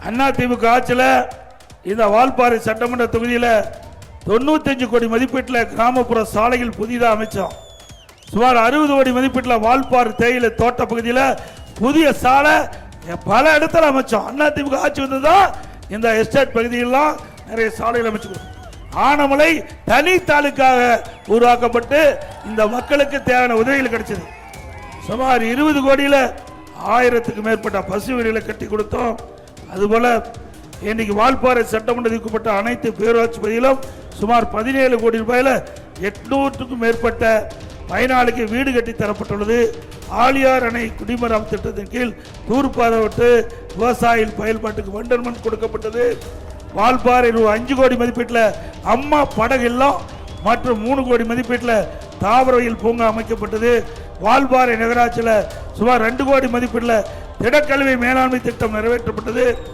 அதிமுக ஆட்சியில் இந்த வால்பாறை சட்டமன்ற தொகுதியில் 95 கோடி மதிப்பீட்டில் கிராமப்புற சாலைகள் புதிதாக அமைச்சோம். சுமார் 60 கோடி மதிப்பீட்டில் வால்பாறை தேயிலை தோட்ட பகுதியில் புதிய சாலை பல இடத்துல அமைச்சோம். அதிமுக ஆட்சி வந்ததுதான் இந்த எஸ்டேட் பகுதியெல்லாம் நிறைய சாலைகள் அமைச்சு. ஆனமலை தனி தாலுக்காக உருவாக்கப்பட்டு இந்த மக்களுக்கு தேவையான உதவிகள் கிடைச்சது. சுமார் 20 கோடியில் 1000க்கு மேற்பட்ட பசு வீடுகளை கட்டி கொடுத்தோம். அதுபோல இன்னைக்கு வால்பாறை சட்டமன்ற ஒதுக்கப்பட்ட அனைத்து பேரூராட்சி பகுதியிலும் சுமார் 17 கோடி ரூபாயில் 800க்கும் மேற்பட்ட பயனாளிக்கு வீடு கட்டி தரப்பட்டுள்ளது. ஆழியார் அணை குடிமராமத்து திட்டத்தின் கீழ் தூர்பாதை விட்டு விவசாயிகள் பயன்பாட்டுக்கு வண்டர் மண் கொடுக்கப்பட்டது. வால்பாறை 5 கோடி மதிப்பீட்டில் அம்மா படகு இல்லம் மற்றும் 3 கோடி மதிப்பீட்டில் தாவரவியல் பூங்கா அமைக்கப்பட்டது. வால்பாறை நகராட்சியில் சுமார் 2 கோடி மதிப்பீட்டில் திடக்கல்வி மேலாண்மை திட்டம் நிறைவேற்றப்பட்டது.